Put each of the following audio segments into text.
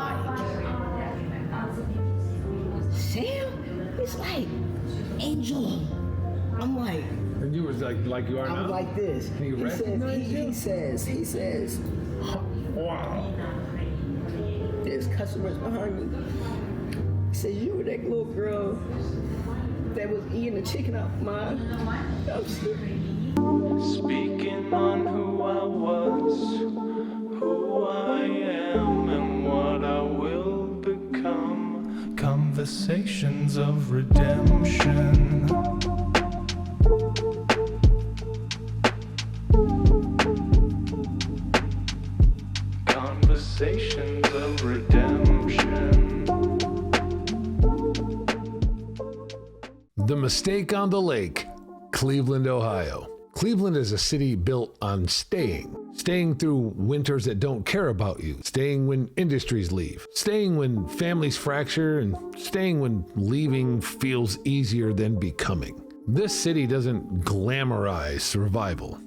like, Sam? He's like, Angel. I'm like, and you was like you are now? I'm like this. He says, wow. There's customers behind me. He says, you were that little girl that was eating the chicken out my dumpster. Speaking on who I was, who I am, and what I will become. Conversations of redemption. Conversations of redemption. The Mistake on the Lake, Cleveland, Ohio. Cleveland is a city built on staying through winters that don't care about you, staying when industries leave, staying when families fracture, and staying when leaving feels easier than becoming. This city doesn't glamorize survival.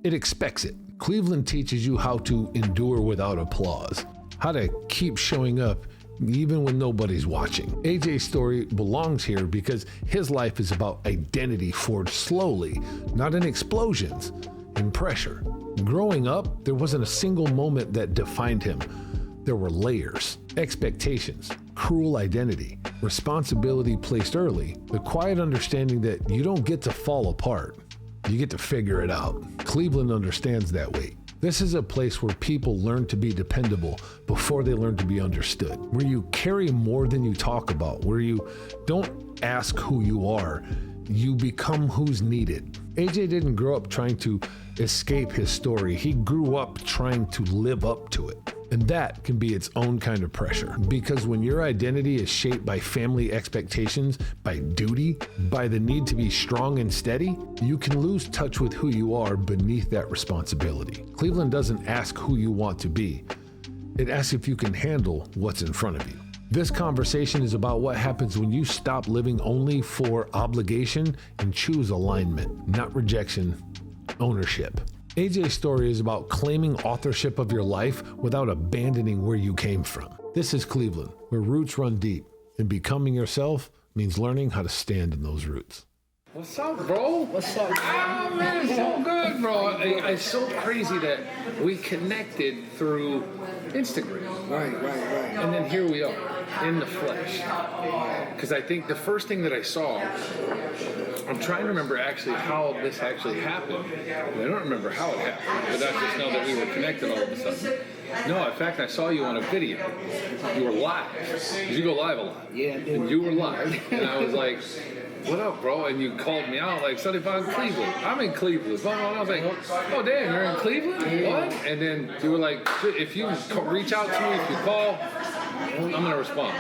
It expects it. Cleveland teaches you how to endure without applause, how to keep showing up even when nobody's watching. Ajay's story belongs here because his life is about identity forged slowly, not in explosions, in pressure. Growing up, there wasn't a single moment that defined him. There were layers, expectations, cruel identity, responsibility placed early, the quiet understanding that you don't get to fall apart. You get to figure it out. Cleveland understands that weight. This is a place where people learn to be dependable before they learn to be understood, where you carry more than you talk about, where you don't ask who you are, you become who's needed. Ajay didn't grow up trying to escape his story. He grew up trying to live up to it. And that can be its own kind of pressure, because when your identity is shaped by family expectations, by duty, by the need to be strong and steady, you can lose touch with who you are beneath that responsibility. Cleveland doesn't ask who you want to be. It asks if you can handle what's in front of you. This conversation is about what happens when you stop living only for obligation and choose alignment, not rejection, ownership. Ajay's story is about claiming authorship of your life without abandoning where you came from. This is Cleveland, where roots run deep, and becoming yourself means learning how to stand in those roots. What's up, bro? What's up? Oh, man, it's so good, bro. It's so crazy that we connected through Instagram. Right. And then here we are, in the flesh. Because I think the first thing that I saw, I'm trying to remember actually how this actually happened. I don't remember how it happened, but I just know that we were connected all of a sudden. No, in fact, I saw you on a video. You were live. You go live a lot. Yeah, I do. And you were live. And I was like, what up, bro? And you called me out like, Sonny, I'm in Cleveland. I'm in Cleveland. And I was like, oh, damn, you're in Cleveland? What? And then you were like, if you reach out to me, if you call, I'm going to respond.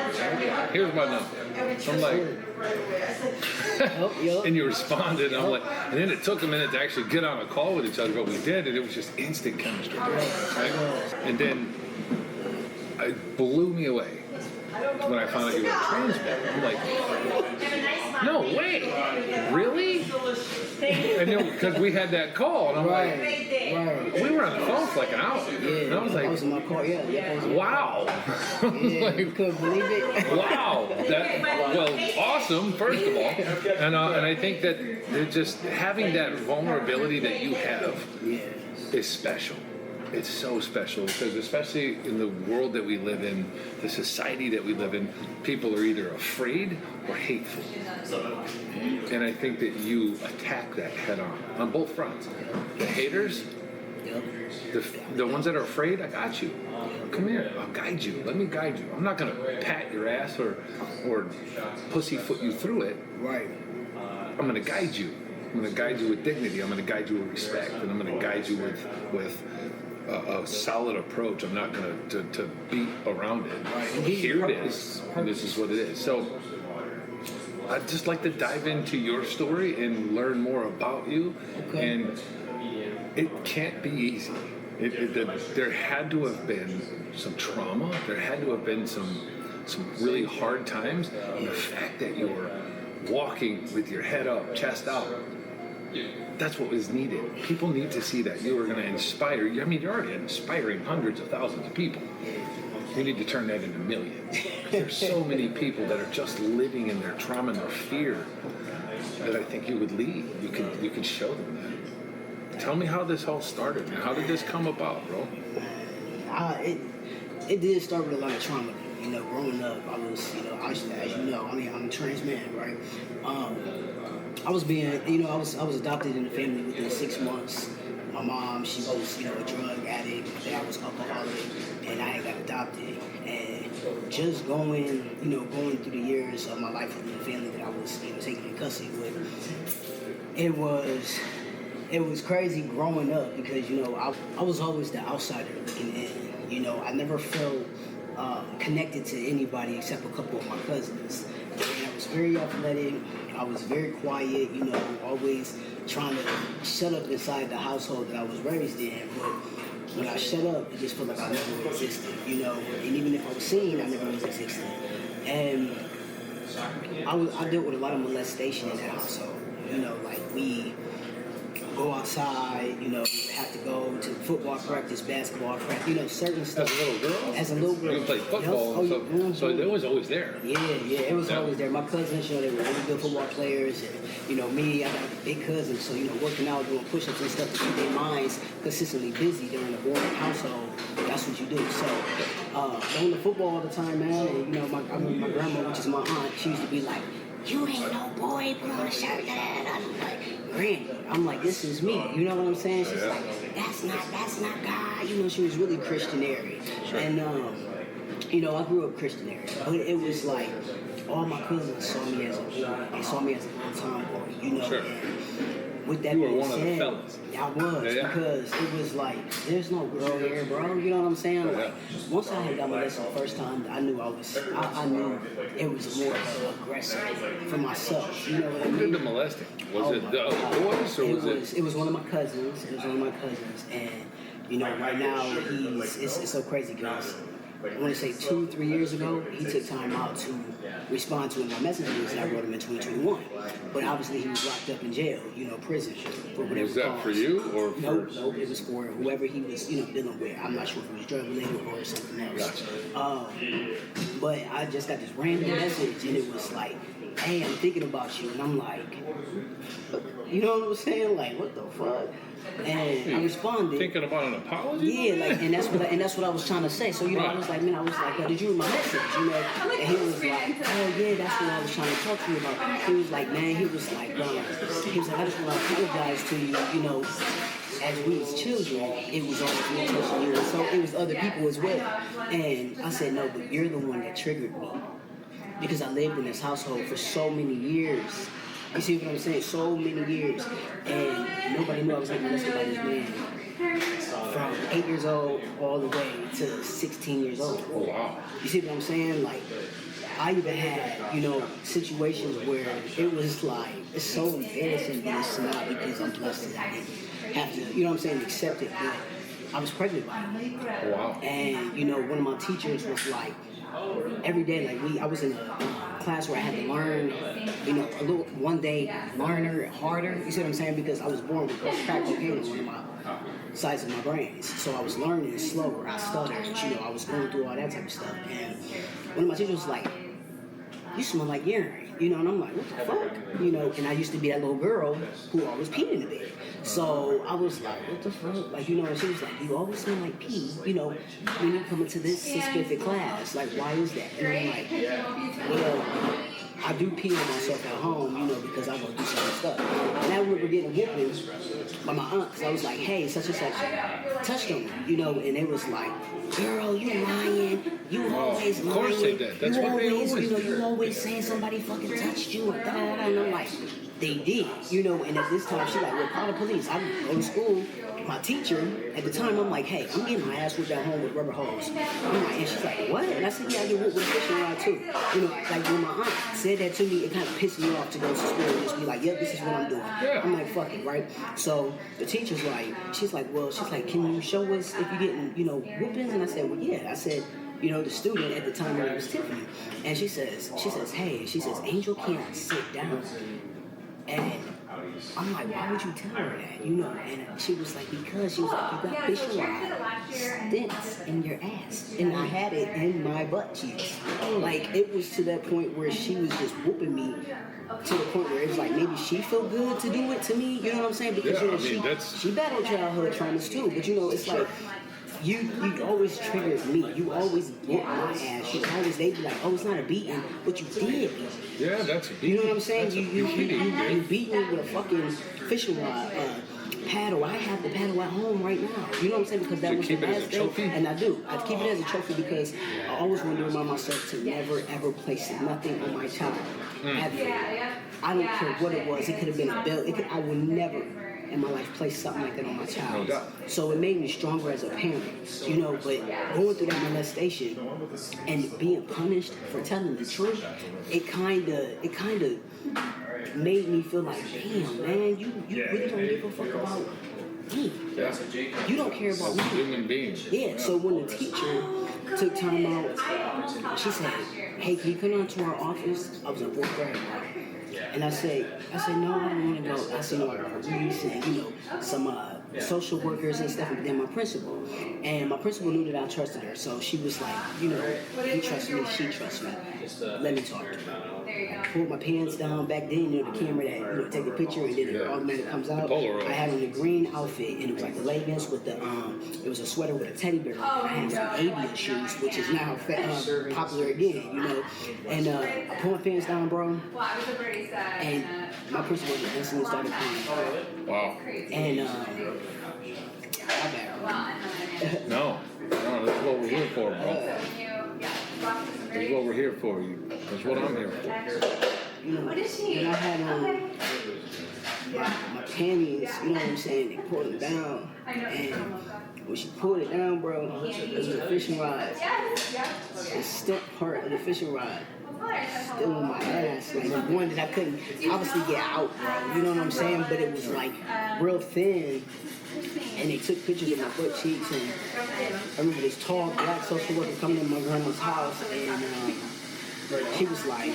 Here's my number. I'm like, and you responded, and I'm like, and then it took a minute to actually get on a call with each other, but we did, and it was just instant chemistry. Right? And then it blew me away when I found out you were a trans man. I'm like, no way, really? And because we had that call, and I'm like, we were on the phone for like an hour. Yeah, and I was like, that was my call. wow. Yeah, you couldn't believe it. Wow. Well, awesome, first of all. And I think that just having that vulnerability that you have is special. It's so special because especially in the world that we live in, the society that we live in, people are either afraid or hateful. And I think that you attack that head on both fronts. The haters, the ones that are afraid, I got you. Come here, I'll guide you. Let me guide you. I'm not going to pat your ass or pussyfoot you through it. Right. I'm going to guide you. I'm going to guide you with dignity. I'm going to guide you with respect. And I'm going to guide you with a solid approach. I'm not going to beat around it. Right. Here it is, and this is what it is. So I'd just like to dive into your story and learn more about you. Okay. And it can't be easy. There had to have been some trauma. There had to have been some really hard times. And the fact that you're walking with your head up, chest out, that's what was needed. People need to see that. You were going to inspire. I mean, you're already inspiring hundreds of thousands of people. You need to turn that into millions. There's so many people that are just living in their trauma and their fear that I think you would lead. You could show them that. Tell me how this all started, man. How did this come about, bro? It did start with a lot of trauma. You know, growing up, I was, as you know, I'm a trans man, right? I was adopted in the family within 6 months. My mom, she was, a drug addict. My dad was alcoholic, and I had got adopted. And just going through the years of my life with the family that I was, taking in custody with, it was crazy growing up because, I was always the outsider looking in. I never felt connected to anybody except a couple of my cousins. And I was very athletic. I was very quiet, always trying to shut up inside the household that I was raised in. But when I shut up, it just felt like I never existed, And even if I was seen, I never was existed. And I dealt with a lot of molestation in that household. We go outside, have to go to football practice, basketball practice, certain stuff. As a little girl? As a little girl. You played football and stuff, so it was always there. Yeah, it was always there. My cousins, they were really good football players, and, me, I got big cousins, so, working out, doing push-ups and stuff to keep their minds consistently busy during a boring household, that's what you do. So, going to football all the time, man, and, my grandma, which is my aunt, she used to be like, you ain't no boy, put on a shirt, I'm like, Granny. I'm like, this is me. You know what I'm saying? She's like, that's not God. She was really Christianary. Sure. And, I grew up Christianary. But it was like, all my cousins saw me as a boy. They saw me as a little tomboy, Sure. And with that you were being one said, of the fellas. I was, because it was like, there's no girl here, bro. You know what I'm saying? Like, once I had got molested the first time, I knew I knew it was more aggressive for myself. You know what I mean? Who did the molesting? Was it the other boys, or was it? It was one of my cousins. And right now it's so crazy because I want to say 2-3 years ago, he took time out to respond to my messages that I wrote him in 2021. But obviously he was locked up in jail, prison for whatever Was that cause. for you or for? Nope, it was for whoever he was, dealing with. I'm not sure if it was drug related or something else. Gotcha. But I just got this random message and it was like, hey, I'm thinking about you. And I'm like, you know what I'm saying? Like, what the fuck? And I responded. Thinking about an apology? Yeah, and that's what I was trying to say. So I was like, did you read my message? And he was like, oh yeah, that's what I was trying to talk to you about. He was like, man, I just want to apologize to you, as we as children, it was always me touching you, and so it was other people as well. And I said, no, but you're the one that triggered me because I lived in this household for so many years. You see what I'm saying? So many years. And nobody knew I was getting molested by this man. From 8 years old all the way to 16 years old. Oh, wow. You see what I'm saying? Like, I even had, situations where it was like, it's so embarrassing being snot because I'm blessed that I didn't have to, accept it. But I was pregnant by him. Wow. And, one of my teachers was like, every day, I was in a class where I had to learn, one day learner harder. You see what I'm saying? Because I was born with crack cocaine on one of my sides of my brains. So I was learning slower. I stuttered. I was going through all that type of stuff. And one of my teachers was like, you smell like urine. And I'm like, what the fuck? And I used to be that little girl who always peed in the bed. So I was like, what the fuck? And she was like, you always smell like pee, when you come into this specific class. Like, why is that? And I'm like, well, I do pee on myself at home, because I go do some stuff. And I remember getting whoopings by my aunt, because I was like, hey, such and such touched on me, and it was like, girl, you lying. You always lying. Of course they did. That's what they always do. You always saying somebody fucking touched you. And I'm like, they did. And at this time, she's like, well, call the police. I go to school. My teacher, at the time, I'm like, hey, I'm getting my ass whipped at home with rubber hose. And she's like, what? And I said, yeah, I get whipped with a fishing rod too. Like when my aunt said that to me, it kind of pissed me off to go to school and just be like, yep, this is what I'm doing. Yeah. I'm like, fuck it, right? So the teacher's like, can you show us if you're getting, whoopings? And I said, well, yeah. I said, the student at the time, her name was Tiffany. And she says, hey, Angel can't sit down. And I'm like, why would you tell her that? You know, and she was like, because she was like, you got fishing rod stents in your ass. And I had it in my butt cheeks. Like, it was to that point where she was just whooping me to the point where it was like, maybe she felt good to do it to me. You know what I'm saying? Because, Yeah, you know, I mean, that's- she battled childhood traumas too. But, you know, it's like, you always triggered me. You always whooped my ass. You always, they be like, oh, it's not a beating, but you did beat me. Yeah, that's a beat. You know what I'm saying? That's a You beating. beat me with a fucking fishing rod paddle. I have the paddle at home right now. You know what I'm saying? Because that So was keep the it as last a thing. trophy? And I do. I keep it as a trophy because I always want to remind myself to never ever place nothing on my child. Ever. I don't care what it was. It could have been a belt. I would never in my life place something like that on my child. No doubt. So it made me stronger as a parent, you know, but going through that molestation and being punished for telling the truth, it kind of made me feel like, damn, man, you really don't give a fuck about me. Yeah. You don't care about me. Human beings. Yeah, so when the teacher took time out, she said, hey, can you come down to our office? I was in 4th grade. And I said, no, I don't want to go. I said, no, I got police and, you know, some social workers and stuff, and then my principal. And my principal knew that I trusted her, so she was like, you know, you trust me, she trusts me. Let me talk to her. I pulled my pants down back then, you know, the camera that, you know, take the picture and then it automatically comes out. Polaroid. I had on the green outfit, and it was like the leggings with the, it was a sweater with a teddy bear. I had some avian shoes, which is now popular again, you know. And I pulled my pants down, bro. And my principal instantly started crying. Wow. And my bad. No, that's what we're here for, bro. That's what we're here for. That's what I'm here for. You know, and I had my panties, you know what I'm saying, they pulled it down. And when she pulled it down, bro, it was a fishing rod. The stump part of the fishing rod still in my ass. Like the one that I couldn't obviously get out, bro. You know what I'm saying? But it was like real thin. And they took pictures of my butt cheeks. And I remember this tall black social worker coming in my grandma's house. And she was like,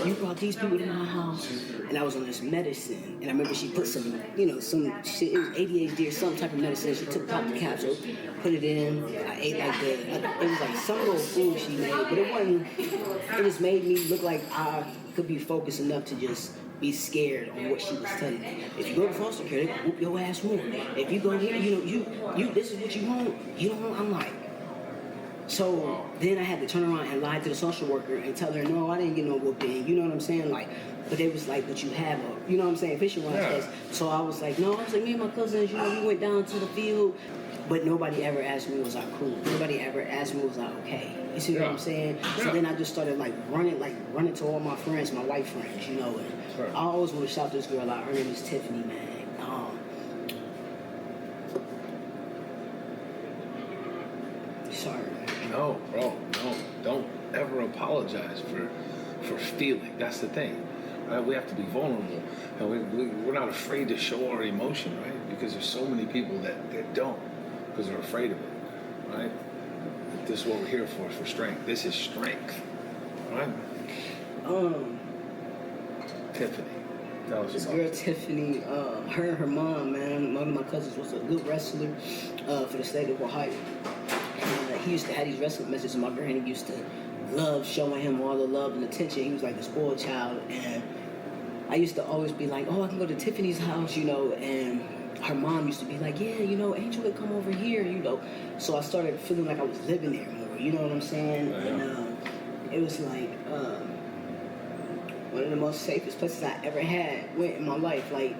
you brought these people to my house. And I was on this medicine. And I remember she put some, you know, some shit, it was ADHD or some type of medicine. She took out the capsule, put it in. I ate like it was like some little food she made. But it wasn't, it just made me look like I could be focused enough to just be scared on what she was telling me. If you go to foster care, they can whoop your ass more. If you go here, you know, you this is what you want. You don't want, I'm like, so then I had to turn around and lie to the social worker and tell her, no, I didn't get no whooping. You know what I'm saying? Like, but they was like, but you have a, you know what I'm saying, fishing rod test. So I was like, no, I was like, me and my cousins, you know, we went down to the field. But nobody ever asked me, was I cool? Nobody ever asked me, was I okay? You see what I'm saying? So then I just started running to all my friends, my white friends, you know. And I always want to shout this girl out. Her name is Tiffany, man. Sorry, man. No, bro, no. Don't ever apologize for feeling. That's the thing. Right? We have to be vulnerable. And we're not afraid to show our emotion, right? Because there's so many people that don't because they're afraid of it, right? This is what we're here for strength. This is strength, right? Tiffany. This girl Tiffany, her and her mom, man, one of my cousins was a good wrestler for the state of Ohio. And he used to have these wrestling matches, and my granny used to love showing him all the love and attention. He was like a spoiled child, and I used to always be like, oh, I can go to Tiffany's house, you know, and her mom used to be like, yeah, you know, Angel would come over here, you know. So I started feeling like I was living there more, you know what I'm saying? And it was like one of the most safest places I ever went in my life. Like,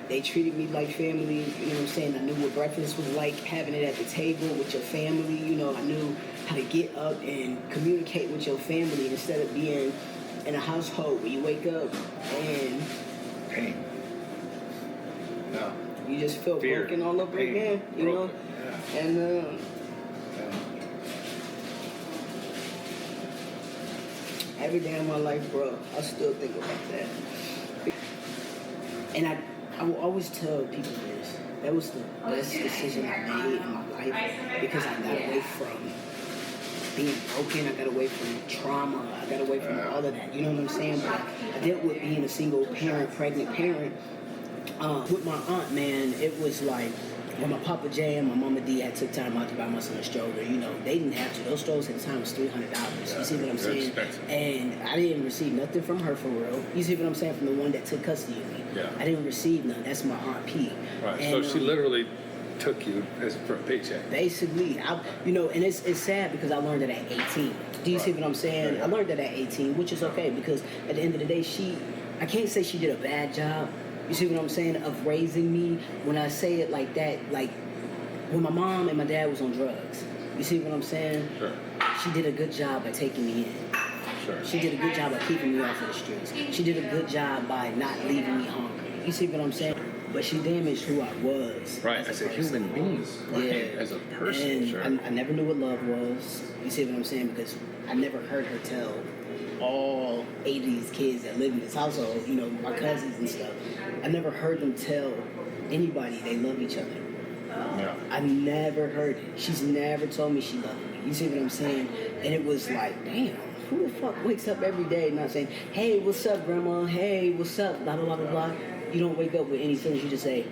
they treated me like family, you know what I'm saying? I knew what breakfast was like, having it at the table with your family, you know. I knew how to get up and communicate with your family instead of being in a household where you wake up and Pain. Yeah. you just feel Fear. broken all over Pain. again, you know? Yeah. And every day of my life, bro, I still think about that. And I will always tell people this. That was the best decision I made in my life because I got away from being broken. I got away from trauma. I got away from all of that. You know what I'm saying? But I dealt with being a single parent, pregnant parent. With my aunt, man, it was like when my Papa J and my Mama D had took time out to buy my son a stroller, you know, they didn't have to. Those strollers at the time was $300. You see what I'm saying? Expensive. And I didn't receive nothing from her for real. You see what I'm saying? From the one that took custody of me. Yeah. I didn't receive none. That's my Aunt P. Right. And, So she literally took you as for a paycheck. basically, you know, and it's sad because I learned it at 18. Do you see what I'm saying? I learned that at 18, which is okay because at the end of the day, I can't say she did a bad job. You see what I'm saying? Of raising me. When I say it like that, like when my mom and my dad was on drugs. You see what I'm saying? Sure. She did a good job by taking me in. Sure. She did a good job by keeping me off of the streets. She did a good job by not leaving me hungry. You see what I'm saying? But she damaged who I was. Right, as a human being, right? Yeah. As a person, And sure. I never knew what love was. You see what I'm saying? Because I never heard her tell all 8 of these kids that live in this household, you know, my cousins and stuff. I never heard them tell anybody they love each other. Yeah. I never heard it. She's never told me she loved me. You see what I'm saying? And it was like, damn, who the fuck wakes up every day not saying, hey, what's up, grandma? Hey, what's up? Blah, blah, blah, blah, blah. You don't wake up with any feelings. You just say,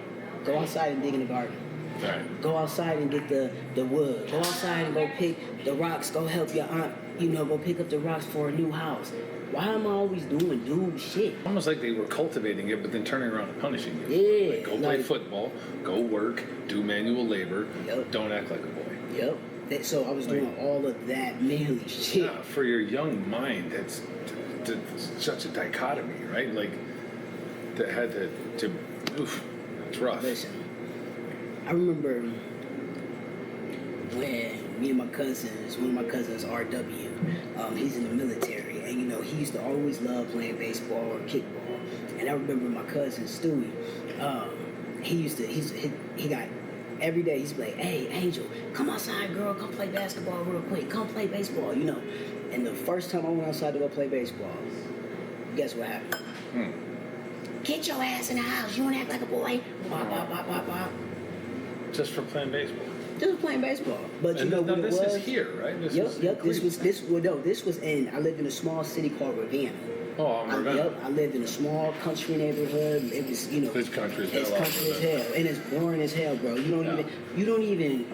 go outside and dig in the garden. Right. Go outside and get the wood. Go outside and go pick the rocks. Go help your aunt, you know, go pick up the rocks for a new house. Why am I always doing dude shit? Almost like they were cultivating it, but then turning around and punishing you. Yeah, Like, go play like- football, go work, do manual labor, Yep. don't act like a boy. Yep. So I was doing all of that manly shit. Yeah, for your young mind, that's such a dichotomy, right? Like, that had to oof, it's rough. Listen, I remember when me and my cousins, one of my cousins, RW, he's in the military, and you know he used to always love playing baseball or kickball. And I remember my cousin Stewie, he got every day he's like, hey Angel, come outside, girl, come play basketball real quick, come play baseball, you know. And the first time I went outside to go play baseball, guess what happened? Get your ass in the house. You want to act like a boy? Bop, bop, bop, bop, bop. Just for playing baseball. Just playing baseball. But you And know now what it this was? is here, right? This Yep, is yep. This Cleveland. was in. I lived in a small city called Ravenna. Oh, I'm Ravenna. Yep, I lived in a small country neighborhood. It was, you know, It's country as hell. It's country as Ravenna. hell, and it's boring as hell, bro. You don't even.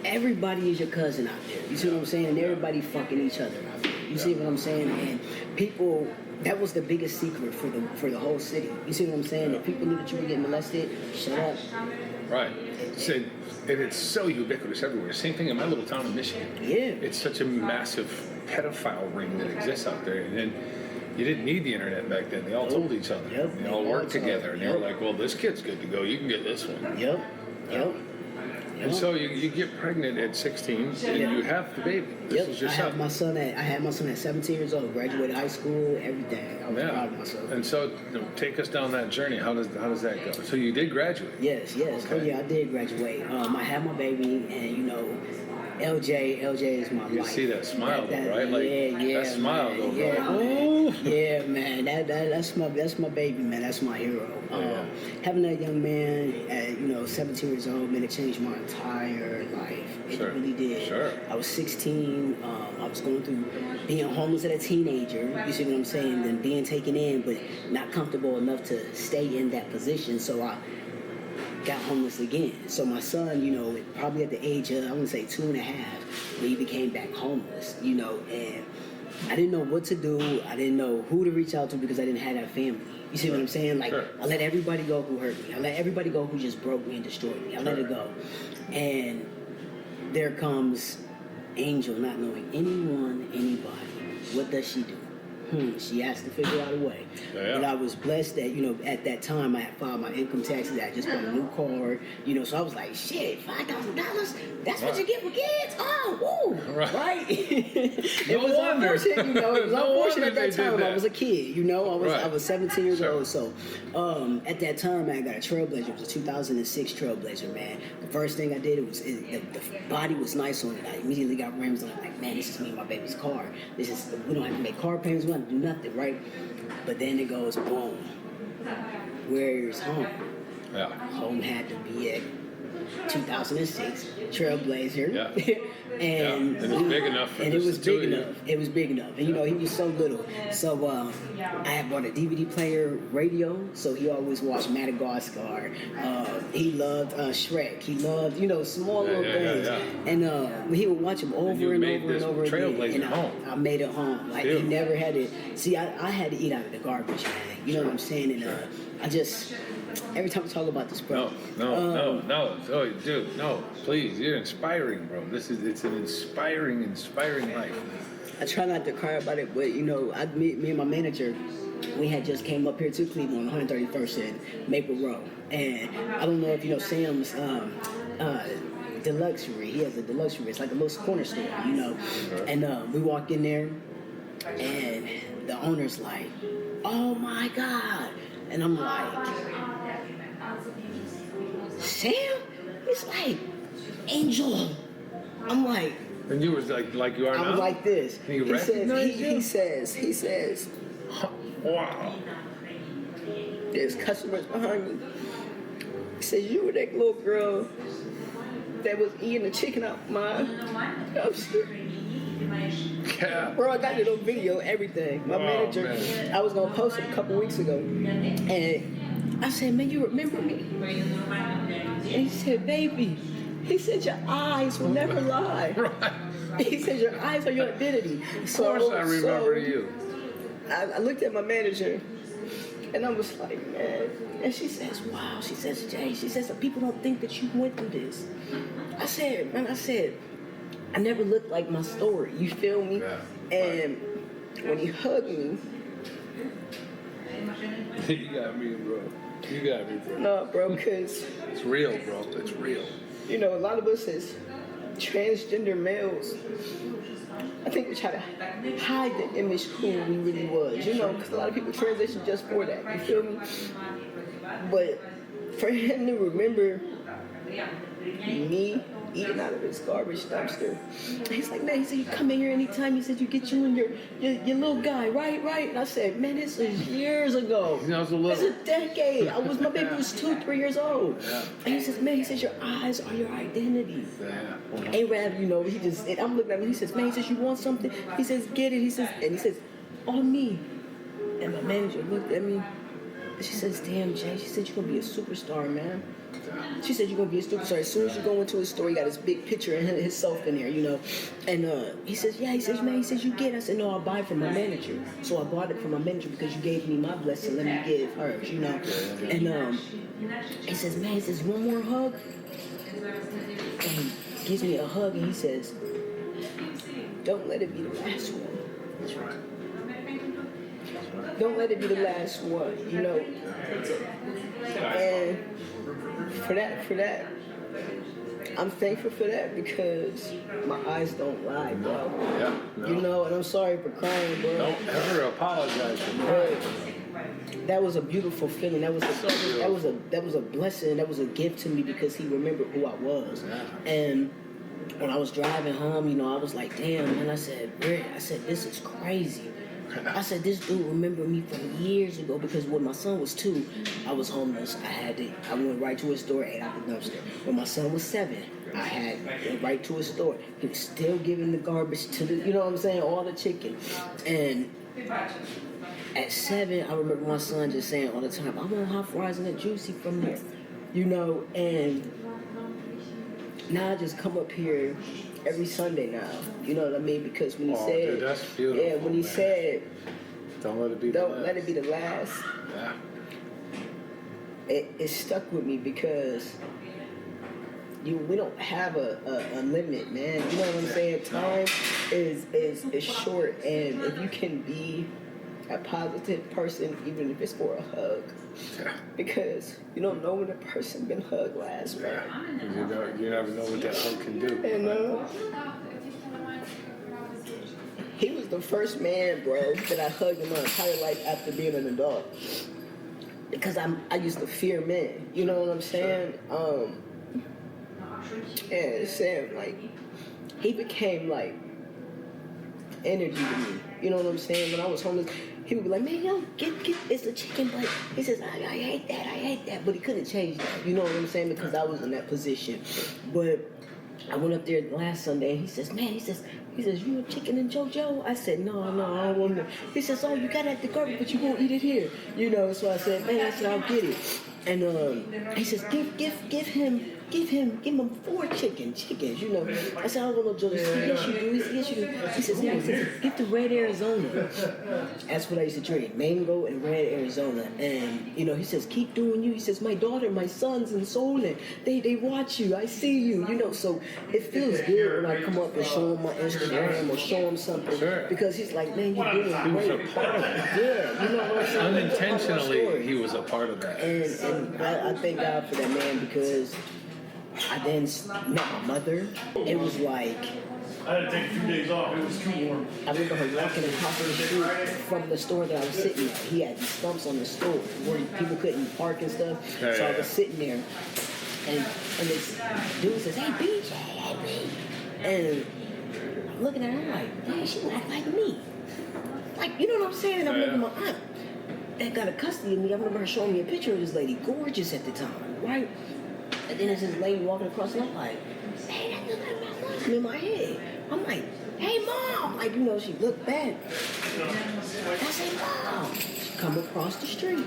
Everybody is your cousin out there. You see what I'm saying? And everybody fucking each other out there. You see what I'm saying? And people. That was the biggest secret for the whole city. You see what I'm saying? If people knew that you were getting molested, shut up. Right. And it's so ubiquitous everywhere. Same thing in my little town of Michigan. Yeah. It's such a massive pedophile ring that exists out there. And then you didn't need the internet back then. They all told each other. Yep. They all worked together. And they were Yep. like, well, this kid's good to go. You can get this one. Yep. Yep. And so you get pregnant at 16 and you have the baby. This is your I son. had my son at 17 years old, graduated high school, everything. I was proud of myself. And so take us down that journey. How does that go? So you did graduate. Yes. Okay. Oh yeah, I did graduate. I had my baby, and you know, LJ is my You life. see that smile though, right? Like yeah, that smile man. though, Yeah, bro. man. Yeah, man. That's my baby, man. That's my hero. Yeah. Having that young man at 17 years old, man, it changed my entire life. It Sure. really did. Sure. I was 16. I was going through being homeless as a teenager. You see what I'm saying? Then being taken in, but not comfortable enough to stay in that position. So I got homeless again. So my son, probably at the age of, I want to say 2.5, when he became back homeless, and I didn't know what to do. I didn't know who to reach out to because I didn't have that family. You see what I'm saying? Like, Sure. I let everybody go who hurt me. I let everybody go who just broke me and destroyed me. I let it go. And there comes Angel not knowing anybody. What does she do? She has to figure out a way. Yeah. But I was blessed that, at that time I had filed my income taxes. I just bought a new car, so I was like, shit, $5,000? That's what you get for kids? Oh, woo! Right. It No was wonder. unfortunate, it was No unfortunate wonder at that they did time. that. I was a kid, I was 17 years Sure. old. So at that time, I got a Trailblazer. It was a 2006 Trailblazer, man. The first thing I did, the body was nice on it. I immediately got rims on it. Like, man, this is me and my baby's car. We don't have to make car payments. We don't have to do nothing, right? But then it goes, boom. Where's home? Yeah. Home had to be at 2006, Trailblazer. Yeah. And Yeah, and it's big enough for and it just was the two big of you. enough. It was big enough. And you know, he was so little. So I had bought a DVD player, radio, so he always watched Madagascar. He loved Shrek. He loved, you know, small little things. And he would watch them over you and made over and this over again. Trailblazer And home. I made it home. Like, he Beautiful. never had to. See, I had to eat out of the garbage, man. You know what I'm saying? And I just, every time I talk about this, bro. No. Oh, dude, no. Please, you're inspiring, bro. It's an inspiring life. I try not to cry about it, but you know, me and my manager, we had just came up here to Cleveland on 131st and Maple Row, and I don't know if you know Sam's Deluxury. He has a Deluxury. It's like a little corner store, you know. And we walk in there, and the owner's like, "Oh my God!" And I'm like, "Sam?" He's like, "Angel." I'm like. And you was like you are now? I was like this. He recognized you? He says, Wow. There's customers behind me. He says, you were that little girl that was eating the chicken out my dumpster. Yeah. Bro, I got it on video, everything. My manager, man. I was gonna post it a couple weeks ago. And I said, man, you remember me? And he said, baby. He said, your eyes will never lie. Right. He said, your eyes are your identity. Of course I remember you. I looked at my manager and I was like, man. And she says, wow. She says, Jay, she says, people don't think that you went through this. I said, I never looked like my story. You feel me? Yeah. And when he hugged me, You got me, bro. You got me, bro. no, bro, because, It's real, bro. It's real. you know, a lot of us as transgender males, I think we try to hide the image who we really was, you know, because a lot of people transition just for that, you feel me? But for him to remember me eating out of his garbage dumpster, he's like, man, he said, you come in here anytime, he said, you get you and your little guy, right? And I said, man, this is years ago. You know, it's a little. It's a decade. My baby was 2-3 years old. Yeah. And he says, man, he says, your eyes are your identity. Yeah. Arab, you know, and I'm looking at him, he says, man, he says, you want something? He says, get it. He says, on me. And my manager looked at me, and she says, damn, Jay, she said, you're going to be a superstar, man. She said, you're going to be a superstar. As soon as you go into his store, he got this big picture of himself in there, you know. And he says, yeah, he says, man, he says, you get it. I said, no, I'll buy it from my manager. So I bought it from my manager because you gave me my blessing. Let me give hers, you know. And he says, man, he says, one more hug? And he gives me a hug, and he says, don't let it be the last one. That's right. Don't let it be the last one, you know. And for that, I'm thankful for that because my eyes don't lie, bro. Yeah. No. You know, and I'm sorry for crying, bro. Don't ever apologize for But that was a beautiful feeling. That was a blessing. That was a gift to me because he remembered who I was. Yeah. And when I was driving home, you know, I was like, damn, and I said, Rick, I said, this is crazy. I said, this dude remembered me from years ago because when my son was 2, I was homeless. I went right to his store, ate out the dumpster. When my son was 7, went right to his store. He was still giving the garbage to the, you know what I'm saying, all the chicken. And at 7, I remember my son just saying all the time, I want hot fries and a juicy from there, you know, and now I just come up here every Sunday now, you know what I mean? Because when he said, dude, that's beautiful, yeah, when he man. said, Don't let it be don't let it be the last, Yeah. it stuck with me because we don't have a limit, man. You know what I'm saying? Time is short, and if you can be a positive person, even if it's for a hug, Yeah. because you don't know when a person been hugged last, man. You never know what that hug can do. And he was the first man, bro, that I hugged in my entire life after being an adult. Because I used to fear men, you know what I'm saying? And Sam, like, he became like energy to me. You know what I'm saying? When I was homeless, he would be like, man, yo, get, it's the chicken, but he says, I hate that. But he couldn't change that. You know what I'm saying? Because I was in that position. But I went up there last Sunday, and he says, man, he says, you want chicken and JoJo? I said, no, I don't want it. He says, oh, you got it at the garbage, but you won't eat it here. You know, so I said, man, I said, I'll get it. And he says, give him 4 chickens, you know. I said, I don't want no JoJo. He said, yes, you do. Yes, you do. He says, no, get the red Arizona. That's what I used to drink, mango and red Arizona. And, you know, he says, keep doing you. He says, my daughter, my sons in Solon, they watch you. I see you, you know. So it feels good when I come up and show him my Instagram or show him something. Sure. Because he's like, man, you're doing He was great. a part of it. Yeah, you know what I'm saying? Unintentionally, he was a part of that. And I thank God for that, man, because I then met my mother. It was like, I had to take 2 days off. It was too warm. I remember her walking across the street from the store that I was sitting at. He had these stumps on the store where people couldn't park and stuff. Yeah, So I yeah. was sitting there, and this dude says, hey, BJ, hey, B. And I'm looking at her, I'm like, man, she act like me. Like, you know what I'm saying? And I remember my aunt that got a custody of me. I remember her showing me a picture of this lady, gorgeous at the time, right? And then there's this lady walking across, and I'm like, hey, that look like my mom in my head. I'm like, hey, Mom. Like, you know, she looked back. I said, Mom. She come across the street.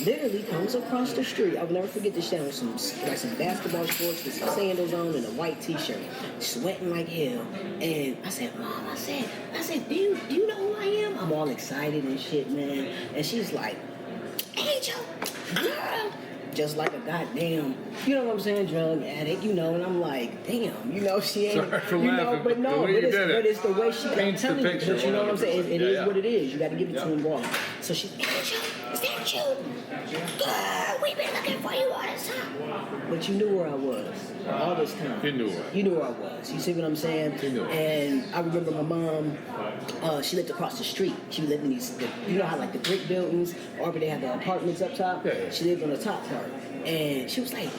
Literally comes across the street. I will never forget this. She had on some basketball shorts with some sandals on and a white t-shirt, sweating like hell. And I said, Mom, I said, do you know who I am? I'm all excited and shit, man. And she's like, Angel, girl. Just like a goddamn, you know what I'm saying, drug addict, you know, and I'm like, damn, you know, she ain't, Sorry for you know, laughing, but no, the way you did it but it's the way she paints the telling you, picture but you know what I'm saying, it is what it is, you got to give it to him raw. So she's, Angel, is that you? Girl, we've been looking for you all this time. But you knew where I was all this time. You knew where. You knew where I was. You see what I'm saying? You knew. And I remember my mom, she lived across the street. She lived in these, you know how like the brick buildings, or they have the apartments up top? Yeah. She lived on the top part. And she was like,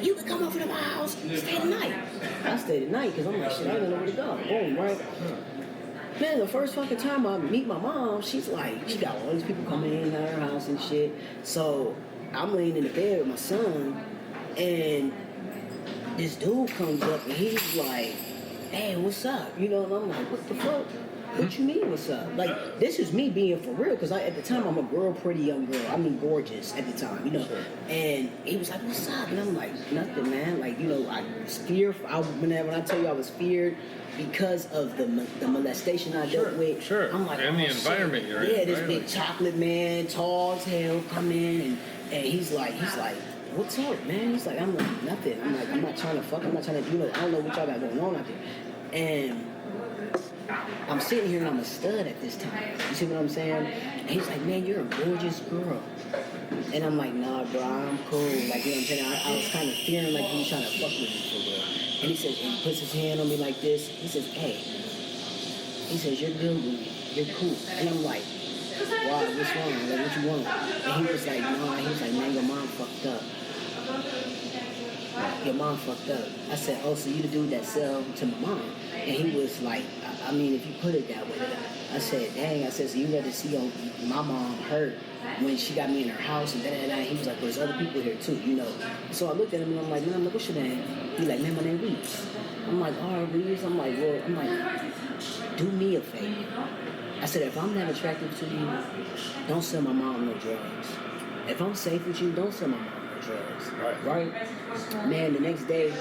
you can come over to my house, stay the night. I stayed the night because I'm like, shit, I don't know where to go. Boom, right? Man, the first fucking time I meet my mom, she's like, she got all these people coming in at her house and shit. So I'm laying in the bed with my son, and this dude comes up and he's like, hey, what's up? You know, and I'm like, what the fuck? What you mean, what's up? Like, this is me being for real, because at the time, I'm a real pretty young girl. I mean, gorgeous at the time, you know. And he was like, what's up? And I'm like, nothing, man. Like, you know, I was fearful. When I tell you I was feared because of the molestation I dealt with. Sure. I'm like, and the oh, environment shit. you're in. Yeah, this right? big chocolate man, tall as hell, come in, and he's like, what's up, man? He's like, I'm like, nothing. I'm like, I'm not trying to fuck. I'm not trying to, you know, I don't know what y'all got going on out there. And I'm sitting here and I'm a stud at this time. You see what I'm saying? And he's like, man, you're a gorgeous girl. And I'm like, nah, bro, I'm cool. Like, you know what I'm saying? I was kind of fearing like he was trying to fuck with me for real. And he says, and he puts his hand on me like this. He says, hey. He says, you're good with me. You're cool. And I'm like, wow, what's wrong? Like, what you want? And he was like, nah. He was like, man, your mom fucked up. Your mom fucked up. I said, oh, so you the dude that sell to my mom? And he was like, I mean, if you put it that way. I said, dang. I said, so you rather see my mom hurt when she got me in her house and da-da-da. He was like, well, there's other people here too, you know. So I looked at him and I'm like, man, what's your name? He like, man, my name Reeves. I'm like, all right, Reeves. I'm like, do me a favor. I said, if I'm that attractive to you, don't sell my mom no drugs. If I'm safe with you, don't sell my mom no drugs. Right? Man, the next day,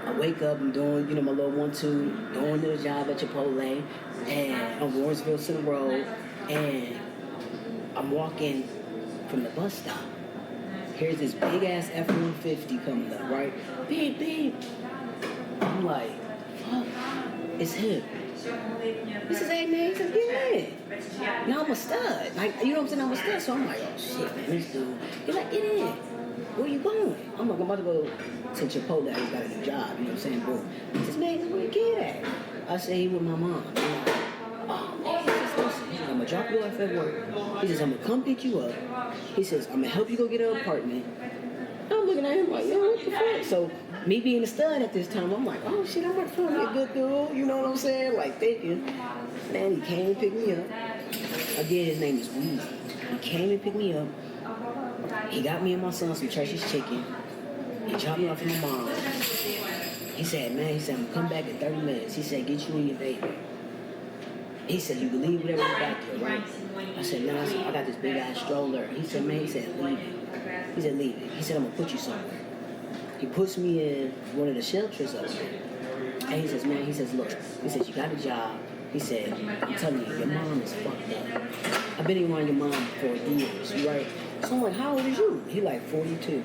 I wake up, I'm doing, you know, my little 1-2, going to the job at Chipotle, and on Warrensville Center Road, and I'm walking from the bus stop. Here's this big ass F-150 coming up, right? Beep, beep. I'm like, fuck, it's him. He says, hey man, he says, get in. Now I'm a stud. Like, you know what I'm saying? I'm a stud. So I'm like, oh shit, man, this dude. He's like, get in. Where you going? I'm like, I'm about to go to Chipotle. He's got a new job. You know what I'm saying? Boom. He says, man, where you get at? I say, he with my mom. He's like, oh man, he says, listen, I'm gonna drop you off at work. He says, I'm gonna come pick you up. He says, I'm gonna help you go get an apartment. I'm looking looking at him like, yo, what the fuck? So me being a stud at this time, I'm like, oh shit, I'm about to find me a good dude. You know what I'm saying? Like thinking, man, he came and picked me up. Again, his name is Weezy. He came and picked me up. He got me and my son some Church's chicken. He dropped me off with my mom. He said, man, he said, I'm gonna come back in 30 minutes. He said, get you and your baby. He said, you can leave whatever you back there, right? I said, man, I got this big ass stroller. He said, man, he said, leave it. He said, leave it. He said, I'm gonna put you somewhere. He puts me in one of the shelters up there. And he says, man, he says, look, he says, you got a job. He said, I'm telling you, your mom is fucked up. I've been around your mom for years, right? So I'm like, how old is you? He like 42.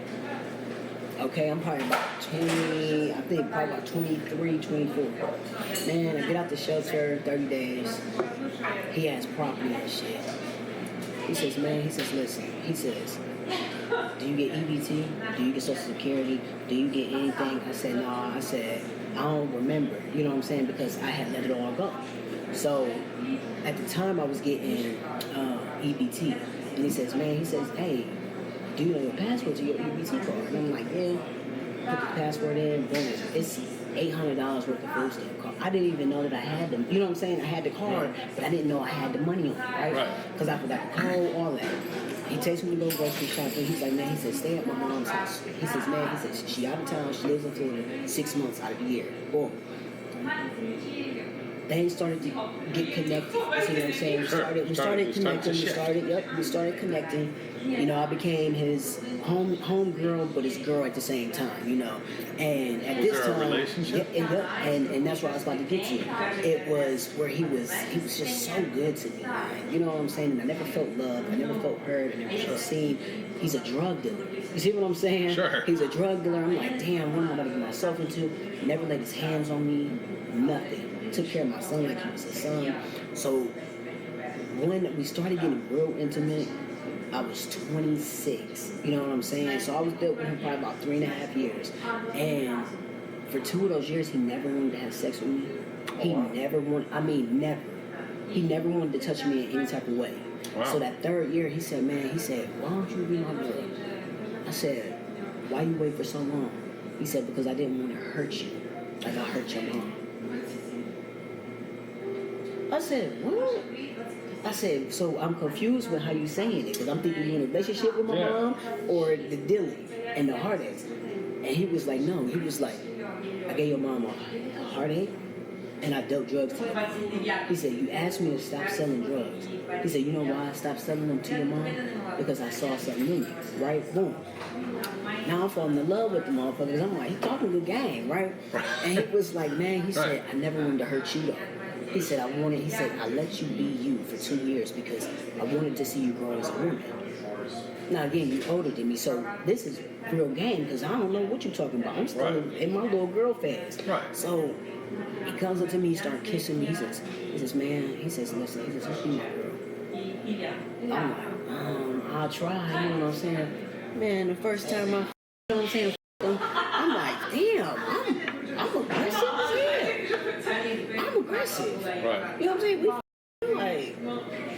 Okay, I'm probably about 20, I think probably about 23, 24. Man, I get out the shelter, 30 days. He has property and shit. He says, man, he says, listen, he says, do you get EBT? Do you get Social Security? Do you get anything? I said, no. I said, I don't remember. You know what I'm saying? Because I had let it all go. So at the time, I was getting EBT. And he says, man, he says, hey, do you know your password to your EBT card? And I'm like, yeah. Put the password in, boom. It's $800 worth of food stamp card. I didn't even know that I had them. You know what I'm saying? I had the card, but I didn't know I had the money on it, right? Because I forgot the code, all that. He takes me to go grocery shopping. He's like, man, he says, stay at my mom's house. He says, man, he says, she out of town. She lives in Florida 6 months out of the year. Boom. Things started to get connected. You see what I'm saying? We started connecting. We started connecting. You know, I became his home girl, but his girl at the same time. You know, and at this time, relationship? And that's what I was about to get to. It was where he was just so good to me. Man. You know what I'm saying? And I never felt loved. I never felt heard. I never felt seen. He's a drug dealer. You see what I'm saying? Sure. He's a drug dealer. I'm like, damn, what am I going to get myself into? Never laid his hands on me. Nothing. Took care of my son like he was a son. So when we started getting real intimate, I was 26. You know what I'm saying? So I was dealt with him probably about 3.5 years. And for 2 of those years, he never wanted to have sex with me. He never wanted, never. He never wanted to touch me in any type of way. Wow. So that 3rd year, he said, man, he said, why don't you be my girl? I said, why you wait for so long? He said, because I didn't want to hurt you like I hurt your mom. I said, what? I said, so I'm confused with how you saying it, because I'm thinking you're in a relationship with my mom or the dealing and the heartaches. And he was like, no. He was like, I gave your mom a heartache and I dealt drugs to her. He said, you asked me to stop selling drugs. He said, you know why I stopped selling them to your mom? Because I saw something in you, right? Boom. Now I'm falling in love with the motherfuckers. I'm like, he talking good game, right? And he was like, man, he said, I never wanted to hurt you though. He said, I let you be you for 2 years because I wanted to see you grow as a woman. Now again, you're older than me, so this is real game because I don't know what you're talking about. I'm still in my little girl phase. Right. So he comes up to me, he starts kissing me. He says, man, he says, listen, he says, let's be my girl. I'm like, I'll try, you know what I'm saying? Man, the first time you know what I'm saying, I'm like, damn, I'm aggressive as hell. I'm aggressive. Right. You know what I'm saying? Like,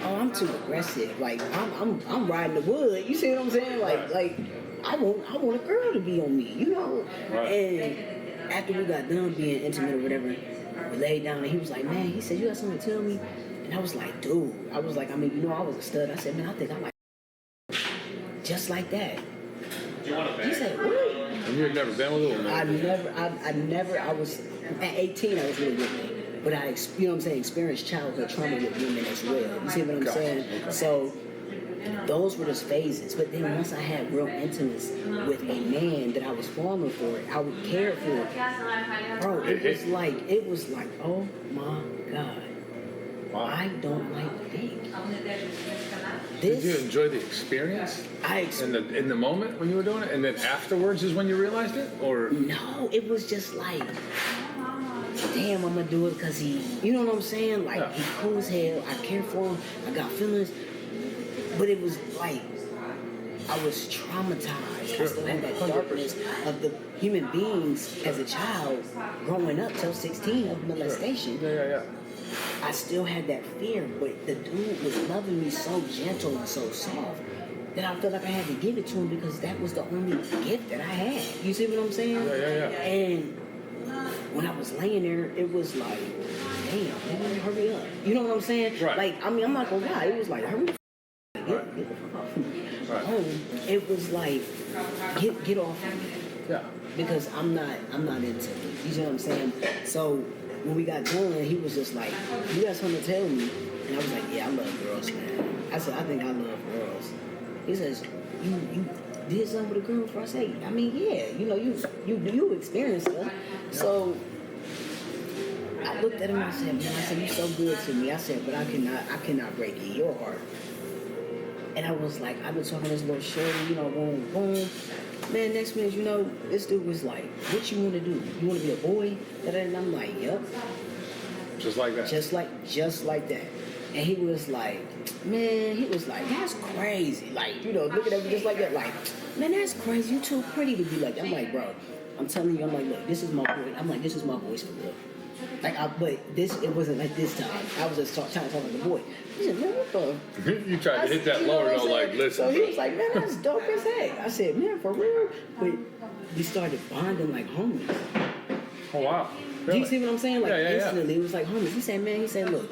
oh, I'm too aggressive. Like, I'm riding the wood. You see what I'm saying? Like, I want a girl to be on me. You know. Right. And after we got done being intimate or whatever, we laid down and he was like, man, he said, you got something to tell me? And I was like, dude. I was like, I was a stud. I said, man, I think I like just like that. He said, what? And you had never been with a woman? I was, at 18, I was with women. But I, you know what I'm saying, experienced childhood trauma with women as well. You see what I'm saying? Okay. So those were just phases. But then once I had real intimacy with a man that I was falling for, I would care for, bro, it was like, oh my God. Wow. I don't like pink. Did you enjoy the experience? In the moment when you were doing it, and then afterwards is when you realized it, or no? It was just like, damn, I'm gonna do it because you know what I'm saying? Like he's cool as hell. I care for him. I got feelings, but it was like I was traumatized. Sure. I still had that darkness of the human beings as a child growing up till 16 of molestation. Yeah. I still had that fear, but the dude was loving me so gentle and so soft that I felt like I had to give it to him because that was the only gift that I had. You see what I'm saying? Yeah. And when I was laying there, it was like, damn, man, hurry up. You know what I'm saying? Right. Like, I mean, I'm not gonna lie. It was like, hurry the get the fuck off me. Right. It was like, get off of me. Yeah. Because I'm not into it. You know what I'm saying? So when we got done, he was just like, you got something to tell me? And I was like, yeah, I love girls, man. I said, I think I love girls. He says, you did something with a girl before? I say, I mean, yeah, you know, you experienced it. So I looked at him and I said, man, I said, you're so good to me. I said, but I cannot break your heart. And I was like, I've been talking to this little shorty, you know, boom, boom. Man, next minute, you know, this dude was like, what you want to do? You want to be a boy? And I'm like, yep. Just like that. Just like that. And he was like, that's crazy. Like, you know, looking at me just like that, like, man, that's crazy. You too pretty to be like that. I'm like, bro, I'm telling you, I'm like, look, this is my boy. I'm like, this is my voice for real. Like, but it wasn't like this time. I was just trying to talk like a boy. He said, man, what the? You tried to hit that you know lower, what I'm though, like, saying? listen. So he bro. was like, man, that's dope as heck. I said, man, for real? But we started bonding like homies. Oh, wow. Do you see what I'm saying? Like, Yeah. instantly, it was like homies. He said, man, look,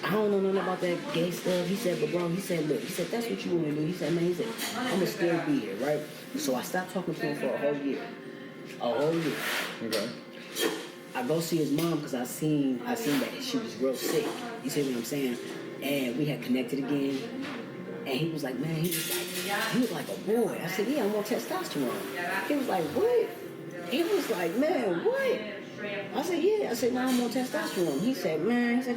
I don't know nothing about that gay stuff. He said, but bro, he said, look, he said, that's what you want to do. He said, man, I'm going to still be here, right? So I stopped talking to him for a whole year. Okay. I go see his mom because I seen that she was real sick. You see what I'm saying? And we had connected again. And he was like, man, he was like a boy. I said, yeah, I'm on testosterone. He was like, what? He was like, man, what? I said, yeah. I said, no, I'm on testosterone. He said,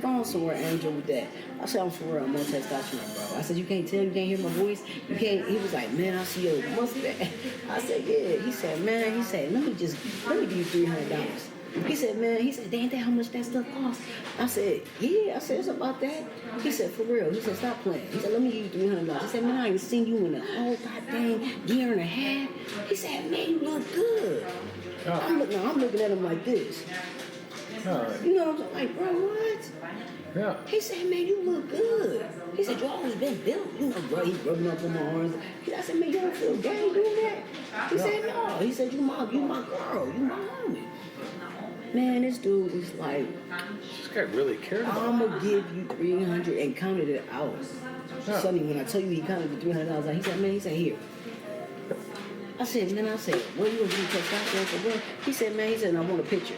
go on somewhere, Angel, with that. I said, I'm for real, I'm on testosterone, bro. I said, you can't tell, you can't hear my voice? You can't. He was like, man, I see your mustache. I said, yeah. He said, man, let me give you $300. He said, man, ain't that how much that stuff costs? I said, yeah. I said, it's about that. He said, for real. He said, stop playing. He said, let me give you $300. He said, man, I ain't seen you in a whole goddamn year and a half. He said, man, you look good. I'm looking at him like this. You know what I'm saying? Like, bro, what? Yeah. He said, man, you look good. He said, you always been built. You know, bro, he rubbing up on my arms. I said, man, you don't feel gay doing that? He said, no. He said, you my girl. You my homie. Man, this dude was like, This guy really cared about I'm going to give you $300 and counted it out. Yeah. Suddenly, when I tell you he counted the $300, like, he said, man, here. I said, what you gonna do testosterone for what? He said, I want a picture.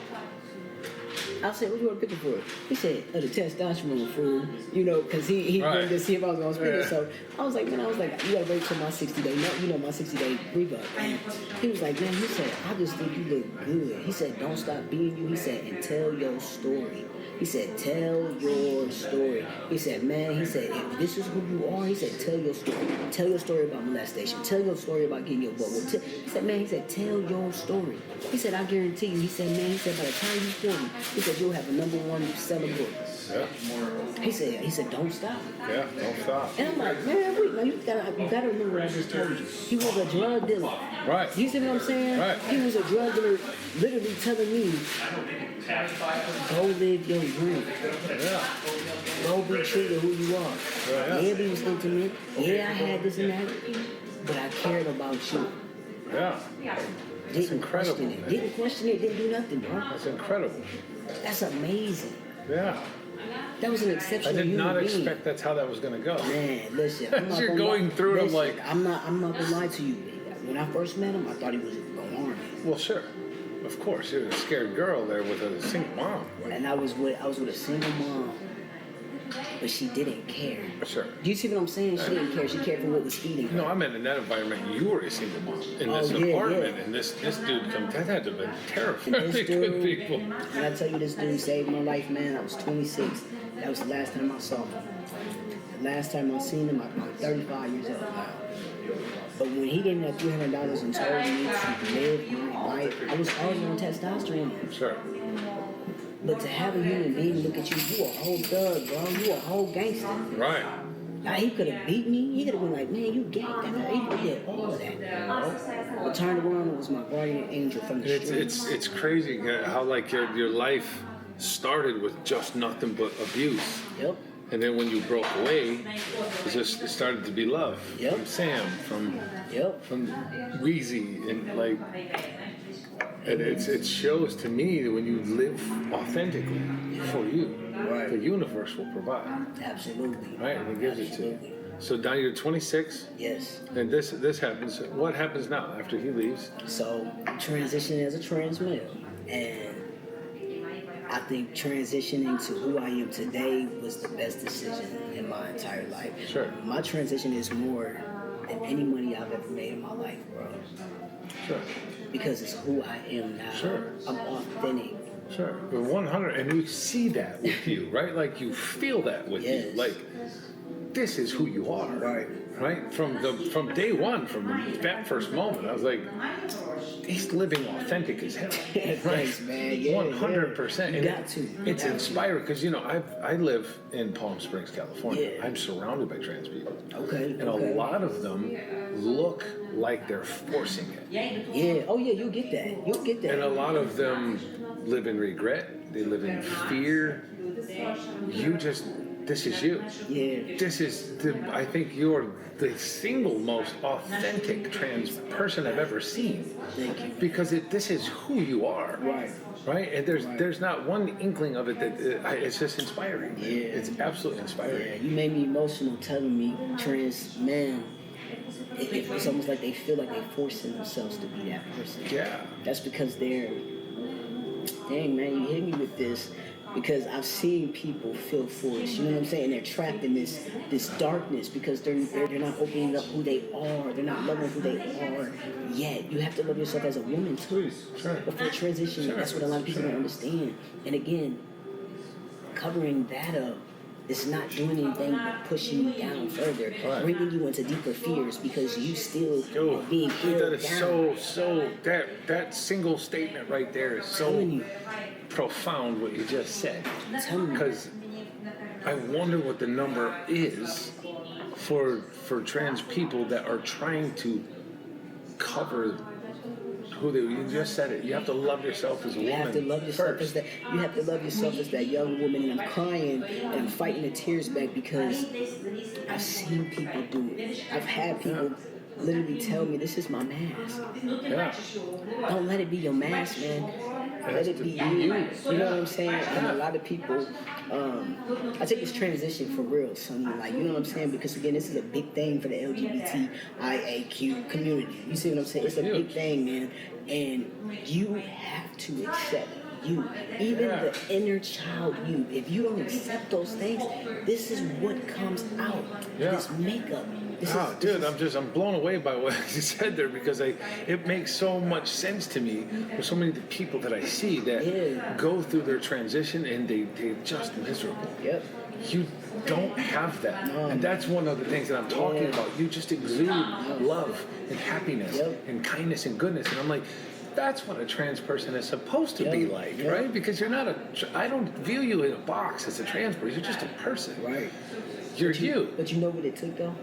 I said, what you want a picture for? He said, the testosterone, fool. You know, because he wanted to see if I was gonna spend it. So I was like, you gotta wait till my 60-day, my 60-day re-up. And he was like, man, he said, I just think you look good. He said, don't stop being you. He said, and tell your story. He said, tell your story. He said, man, if this is who you are, he said, tell your story. Tell your story about molestation. Tell your story about getting your butt. He said, man, tell your story. He said, I guarantee you. He said, man, by the time you're 40, he said, you'll have a #1 selling book. Yeah. He said, don't stop. Yeah, don't stop. And I'm like, man, wait, now you gotta remember what I just told you. He was a drug dealer. Right. You see what I'm saying? Right. He was a drug dealer, literally telling me, go live your dream. Yeah. Go be true to who you are. Yeah. Yeah, we was intimate. Yeah, I had this and that. But I cared about you. Yeah. Didn't incredible, question it. man. Didn't question it. Didn't do nothing, bro. That's incredible. That's amazing. Yeah. That was an I exceptional did human not being. expect that's how that was going to go. Man, listen. I'm As not you're gonna going lie. through it, I'm Listen, like- I'm not gonna lie to you. When I first met him, I thought he was gonna harm me. Well, sure. Of course, you're a scared girl there with a single mom. And I was with a single mom, but she didn't care. Sure. Do you see what I'm saying? She didn't care. She cared for what was feeding her. No, I meant in that environment, you were a single mom in this Oh, yeah, apartment, yeah. and this dude comes. That had to have been terrifying. And this Good dude, people. when I tell you this dude saved my life, man, I was 26. That was the last time I saw him. The last time I seen him, I'm 35 years old now. But when he gave me that $300 and told me to live my life, I was already on testosterone. Sure. But to have a human being look at you a whole thug, bro. You a whole gangster. Right. Now, he could have beat me. He could have been like, man, you gay. He did all of that. But turned around and was my guardian angel from the streets. It's crazy how like your life started with just nothing but abuse. Yep. And then when you broke away, it started to be love. Yep. From Sam, from Wheezy, and like, and it shows to me that when you live authentically for you, Right. the universe will provide. Absolutely. Right, and it gives it to you. So now you're 26, Yes. and this happens. What happens now after he leaves? So transitioning as a trans male, and I think transitioning to who I am today was the best decision in my entire life. Sure. My transition is more than any money I've ever made in my life, bro. Sure, Because it's who I am now. Sure. I'm authentic. sure. But 100, and you see that with you, right? Like you feel that with Yes. you. Like this is who you are. Right. Right? From day one, from that first moment, I was like, he's living authentic as hell. Thanks, man. Yeah, 100%. You And got to. It's inspiring because I live in Palm Springs, California. Yeah. I'm surrounded by trans people, Okay. and a lot of them look like they're forcing it, Yeah. Oh yeah. You'll get that. You'll get that. and a lot of them live in regret. They live in fear. This is you. Yeah. This is I think you're the single most authentic trans person I've ever seen. Thank you. Because this is who you are. Right. Right? And there's not one inkling of it that it's just inspiring. Yeah. It's absolutely Yeah, inspiring. you made me emotional telling me trans men. It's almost like they feel like they're forcing themselves to be that person. Yeah. That's because they're. Dang man, you hit me with this. Because I've seen people feel forced, you know what I'm saying? They're trapped in this darkness because they're not opening up who they are. They're not loving who they are yet. You have to love yourself as a woman too. Sure. Before transition, Sure. that's what a lot of people don't understand. And again, covering that up is not doing anything but pushing you down further, Right. bringing you into deeper fears because you still Yo, being that held is down. so that single statement right there is so Telling you. profound what you just said. Telling you. Because I wonder what the number is for trans people that are trying to cover who they. You just said it. You have to love yourself as a You woman have to love yourself first. as that. You have to love yourself as that young woman, and I'm crying and I'm fighting the tears back because I've seen people do it. I've had people literally tell me, "This is my mask." Yeah. Don't let it be your mask, man. Let it be you. You know what I'm saying? And a lot of people, I take this transition for real, son. Like, you know what I'm saying? Because again, this is a big thing for the LGBTIAQ community. You see what I'm saying? It's a big thing, man. And you have to accept you. Even the inner child you. If you don't accept those things, this is what comes out. Yeah. This makeup. Oh, dude, I'm blown away by what you said there because it makes so much sense to me with so many of the people that I see that go through their transition and they're just miserable. Yep. You don't have that. And that's one of the things that I'm talking about. You just exude love and happiness and kindness and goodness. And I'm like, that's what a trans person is supposed to be like, right? Because you're not I don't view you in a box as a trans person. You're just a person. Right. You're you. But you know what it took though?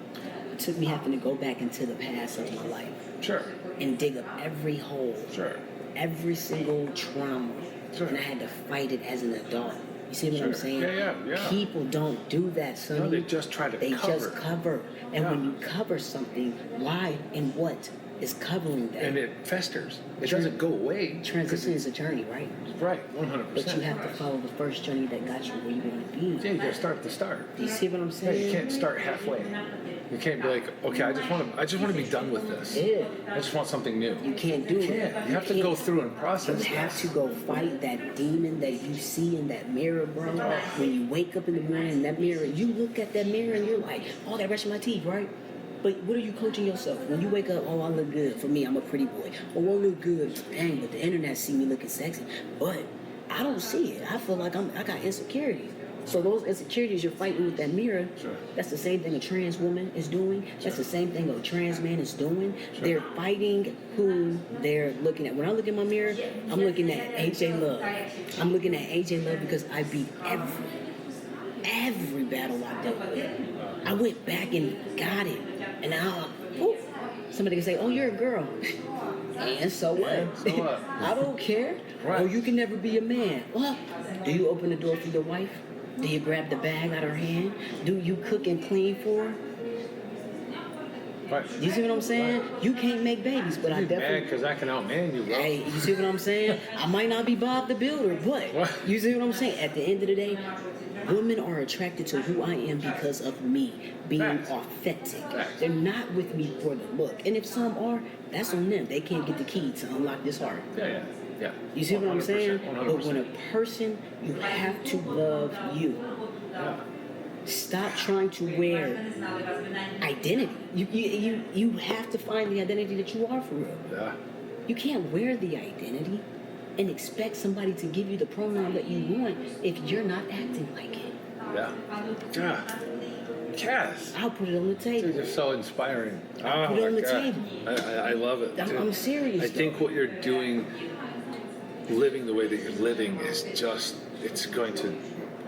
It took me having to go back into the past of my life Sure. and dig up every hole, Sure. every single trauma, Sure. and I had to fight it as an adult. You see what I'm Sure. saying? Yeah. People don't do that, son. No, they just try to They cover. just cover. And when you cover something, why and what is covering that? And it festers. It doesn't go away. Transition is a journey, right? Right, 100%. But you have to follow the first journey that got you where you want to be. Yeah, you gotta start at the start. Do you see what I'm Yeah, saying? you can't start halfway. You can't be like, okay, I just want to be done with this. Yeah. I just want something new. You can't do it. Yeah, you have to go through and process You have this. to go fight that demon that you see in that mirror, bro. When you wake up in the morning in that mirror, you look at that mirror and you're like, oh, that brushing my teeth, right? But what are you coaching yourself? When you wake up, oh, I look good. For me, I'm a pretty boy. Oh, I look good. Dang, but the internet see me looking sexy. But I don't see it. I feel like I got insecurities. So those insecurities you're fighting with that mirror, Sure. that's the same thing a trans woman is doing. That's the same thing a trans man is doing. Sure. They're fighting who they're looking at. When I look in my mirror, I'm looking at AJ Love. I'm looking at AJ Love because I beat every battle I dealt with. I went back and got it. And now, somebody can say, oh, you're a girl. And so what? Yeah, so what? I don't care. Right. Oh, you can never be a man. Well, do you open the door for your wife? Do you grab the bag out of her hand? Do you cook and clean for her? Right. You see what I'm saying? You can't make babies, but I I'm mad definitely. because I can outman you, bro. Hey, you see what I'm saying? I might not be Bob the Builder, but What? you see what I'm saying? At the end of the day, women are attracted to who I am because of me being Facts. authentic. Facts. They're not with me for the look. And if some are, that's on them. They can't get the key to unlock this heart. Yeah. You see what I'm 100%, saying? 100%. But when a person, you have to love you. Yeah. Stop trying to wear identity. You have to find the identity that you are for real. Yeah. You can't wear the identity and expect somebody to give you the pronoun that you want if you're not acting like it. Yeah. Yes. I'll put it on the It's table. just so inspiring. Oh Put it my on the God. table. I love it. dude. I'm serious. I think what you're doing, living the way that you're living, is just, it's going to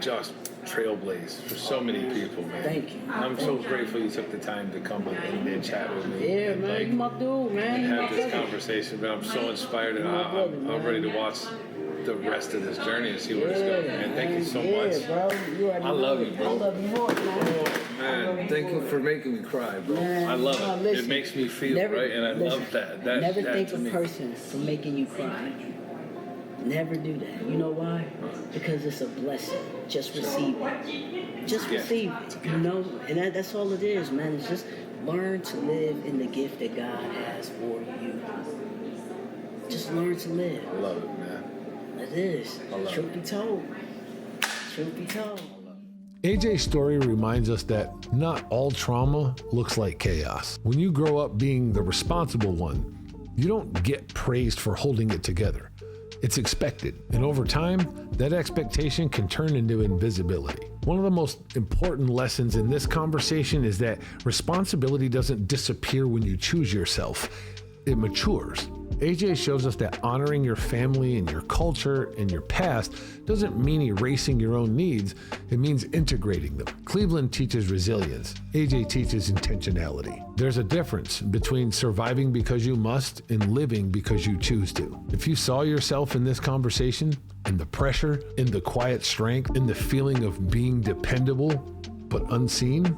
just trailblaze for so many people, man. Thank you. I'm so grateful you took the time to come and chat with me. Yeah, and, man, like, you my dude, man. and You my have this brother. conversation, but I'm so inspired and My brother, I'm man. ready to watch the rest of this journey and see where it's going, man. Thank you so much. Yeah, bro. You already I love you, bro. I love you more, man. Man, thank you for making me cry, bro. Man, I love no, it. listen, it makes me feel never- right, and I listen, love that. That never that thank to a me. person for making you cry. Never do that. You know why? Because it's a blessing. Just receive it. Just Yeah. receive it. You know? And that's all it is, man. It's just learn to live in the gift that God has for you. Just learn to live. I love it, man. It is. I love Truth be told. Truth be told. AJ's story reminds us that not all trauma looks like chaos. When you grow up being the responsible one, you don't get praised for holding it together. It's expected. And over time, that expectation can turn into invisibility. One of the most important lessons in this conversation is that responsibility doesn't disappear when you choose yourself. It matures. AJ shows us that honoring your family and your culture and your past doesn't mean erasing your own needs. It means integrating them. Cleveland teaches resilience. AJ teaches intentionality. There's a difference between surviving because you must and living because you choose to. If you saw yourself in this conversation, in the pressure, in the quiet strength, in the feeling of being dependable but unseen,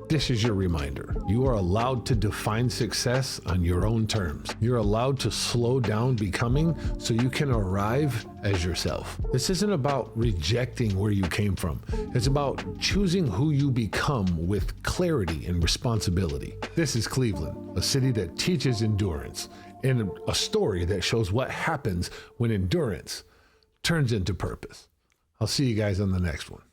this is your reminder. You are allowed to define success on your own terms. You're allowed to slow down becoming so you can arrive as yourself. This isn't about rejecting where you came from. It's about choosing who you become with clarity and responsibility. This is Cleveland, a city that teaches endurance, and a story that shows what happens when endurance turns into purpose. I'll see you guys on the next one.